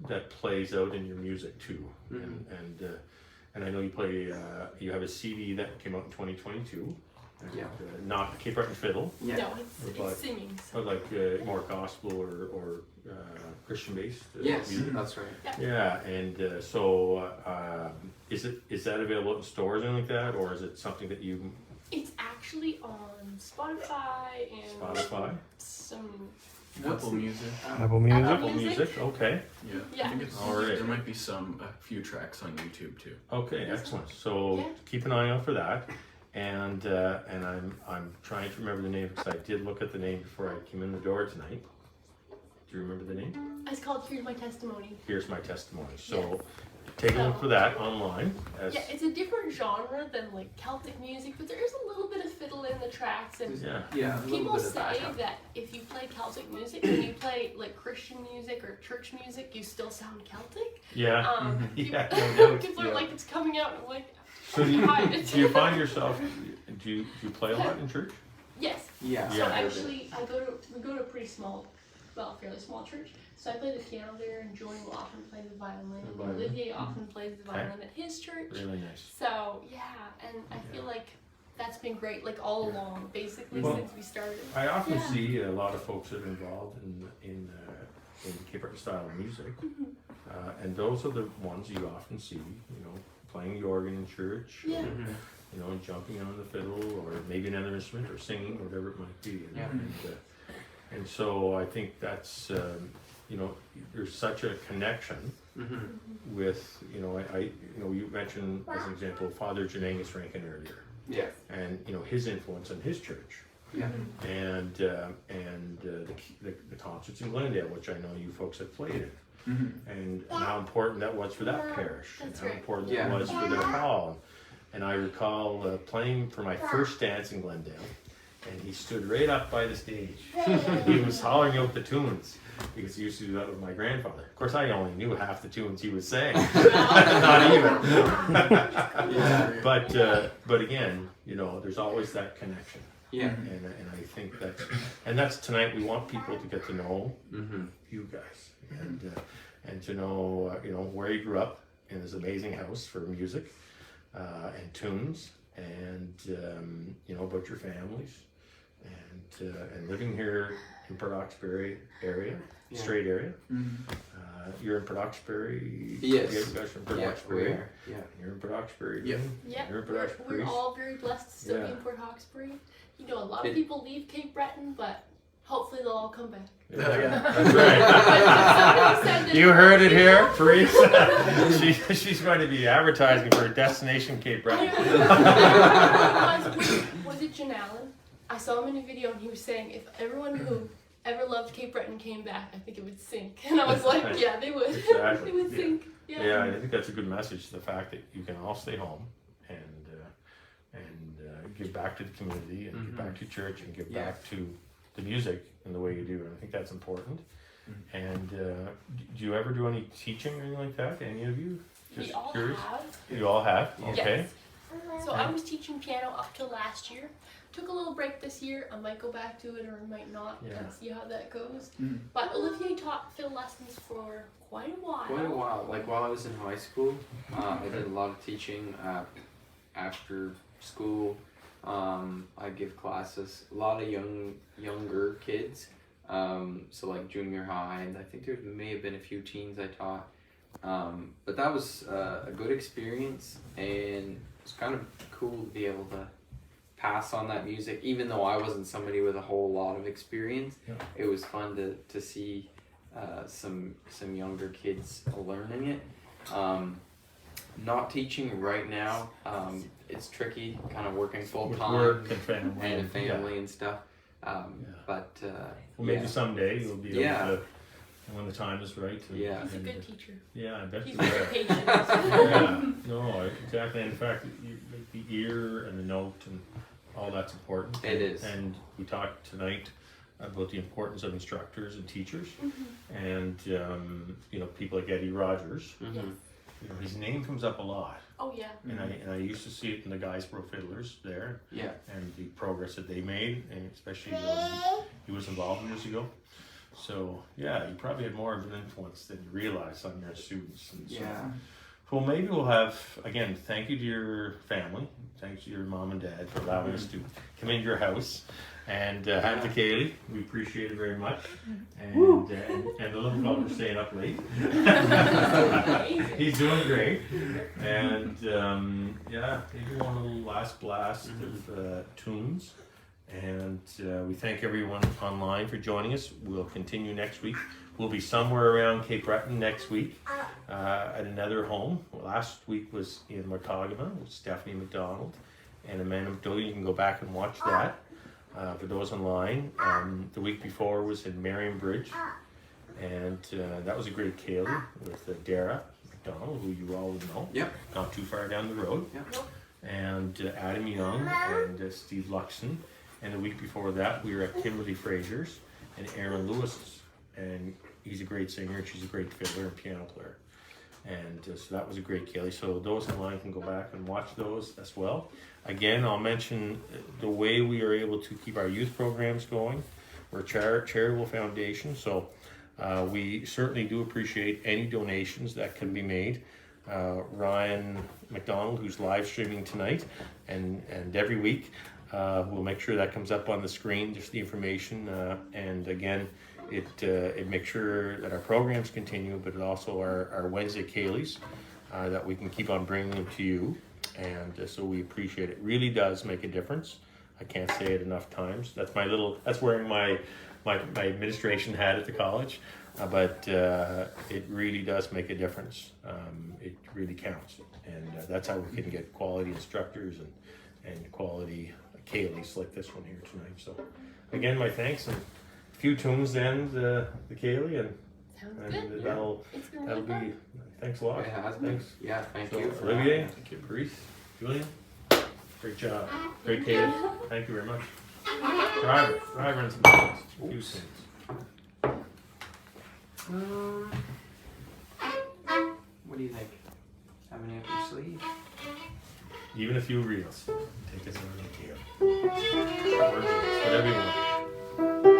that plays out in your music too. And I know you play, you have a CD that came out in 2022. Yeah. Not Cape Breton fiddle, Yeah. No, it's singing. So. but like more gospel or Christian based Yes, music. that's right. Yeah, and is that available in stores or anything like that, or is it something that you? It's actually on Spotify and some Apple Music. Apple Music. Apple Music, okay. Yeah. Yeah. I think it's All right. there might be a few tracks on YouTube too. Okay, excellent. So Yeah. keep an eye out for that. And I'm trying to remember the name because I did look at the name before I came in the door tonight. Do you remember the name? It's called Here's My Testimony. Here's My Testimony. So take a look for that online. Yeah, it's a different genre than like Celtic music, but there is a little bit of fiddle in the tracks, and Yeah. Yeah, a little people bit of say backup. that if you play Celtic music and you play like Christian music or church music, you still sound Celtic. Yeah. People, Yeah, no doubt, people yeah. are like, it's coming out, and I'm like, So do hide it. you find yourself? Do you play a lot in church? Yes. Yeah. So Yeah. actually, we go to a pretty small, fairly small church. So I play the piano there, and Joey will often play the violin. The violin. Olivier often plays the violin at his church. Really nice. So yeah, and I feel like that's been great, like all along, basically Well, since we started. I often Yeah. see a lot of folks that are involved in Cape Breton style music, and those are the ones you often see, you know, playing the organ in church, Yeah. or, you know, jumping on the fiddle, or maybe another instrument, or singing, whatever it might be. You know? And so I think that's, you know, there's such a connection with, you know, you know, you mentioned as an example Father Janangus Rankin earlier, Yeah. and you know his influence on his church. Yeah. And the concerts in Glendale, which I know you folks have played in, and how important that was for that parish, and That's how right. important Yeah. it was for their hall. And I recall playing for my first dance in Glendale, and he stood right up by the stage. He was hollering out the tunes because he used to do that with my grandfather. Of course, I only knew half the tunes he was saying, not even. But again, you know, there's always that connection. Yeah. And I think that's tonight. We want people to get to know you guys and to know you know where you grew up in this amazing house for music and tunes, and you know about your families and living here in Port Hawkesbury area, Strait area. You're in Port Hawkesbury. Yes. You guys are in Port Yeah, we Hawkesbury. are. Yeah. You're in Port Hawkesbury. Yep. Yeah, You're in Port we're Hawkesbury. all very blessed to still be Yeah. in Port Hawkesbury. You know, a lot of people leave Cape Breton, but hopefully they'll all come back. That's right. Somebody said that You heard it here, Teresa. She's going to be advertising for Destination Cape Breton. Was it Jan Allen? I saw him in a video and he was saying if everyone who ever loved Cape Breton came back, I think it would sink. And I was like, yeah, they would. Exactly. They would Yeah. sink. Yeah. Yeah, I think that's a good message. The fact that you can all stay home and give back to the community and give back to church and give back to the music in the way you do. And I think that's important. And do you ever do any teaching or anything like that? Any of you? We all curious? have. You all have? Okay. Yes. So I was teaching piano up till last year. Took a little break this year. I might go back to it or I might not. Yeah. Kind of see how that goes. But Olivier taught fiddle lessons for quite a while. Quite a while. Like while I was in high school, I did a lot of teaching after school. I give classes, a lot of younger kids. So like junior high, and I think there may have been a few teens I taught. But that was a good experience, and it's kind of cool to be able to pass on that music, even though I wasn't somebody with a whole lot of experience. Yeah. It was fun to see some younger kids learning it. Not teaching right now. It's tricky, kind of working full With time work and family. and a family and stuff. But Well, maybe someday you'll be able Yeah. to, when the time is right. And, Yeah. He's a and, good teacher. Yeah, I bet He's you very are. patient. Yeah, no, exactly. In fact, the ear and the note and all that's important. It is. And we talked tonight about the importance of instructors and teachers, and you know, people like Eddie Rogers. Yes. You know, his name comes up a lot, Oh yeah. and I used to see it in the Guysborough Fiddlers there, yeah, and the progress that they made, and especially he was involved years ago. So yeah, you probably had more of an influence than you realize on your students. And so, yeah. well, maybe we'll have, again, thank you to your family. Thanks to your mom and dad for allowing us to come into your house. And have to Kaylee, we appreciate it very much. And the little fella for staying up late. He's doing great. And yeah, maybe one little last blast of tunes. And we thank everyone online for joining us. We'll continue next week. We'll be somewhere around Cape Breton next week at another home. Last week was in Mautauquama with Stephanie McDonald and Amanda McDowell. You can go back and watch that for those online. The week before was in Marion Bridge, and that was a great Kaylee with Dara McDonald, who you all would know. Yep. Not too far down the road. Yep. And Adam Young and Steve Luxon. And the week before that, we were at Kimberly Fraser's and Aaron Lewis's. And he's a great singer, she's a great fiddler and piano player. And so that was a great Kaylee. So those online can go back and watch those as well. Again, I'll mention the way we are able to keep our youth programs going. We're a charitable foundation, so we certainly do appreciate any donations that can be made. Ryan McDonald, who's live streaming tonight, and every week. We'll make sure that comes up on the screen, just the information. And again, it makes sure that our programs continue, but it also our Wednesday Ceilidhs, that we can keep on bringing them to you. And so we appreciate it. Really does make a difference. I can't say it enough times. That's wearing my administration hat at the college. But it really does make a difference. It really counts. And that's how we can get quality instructors and quality Ceilidhs like this one here tonight. So again, my thanks, and a few tunes to end the Ceilidh, and Sounds good. that'll It's been really fun. be. Thanks a lot. It has been. Thanks. Yeah, thank So, you. For Olivier, that. thank you, Reese, Julian, great job, great Ceilidh. Thank you very much. Driver, and some tunes. A few tunes. What do you think? Have any up your sleeve? Even a few reels. Take us on a deal. Or reels, whatever you want.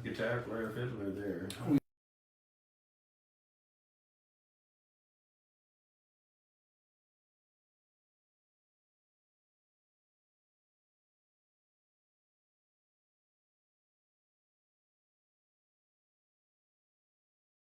guitar player, fiddler there.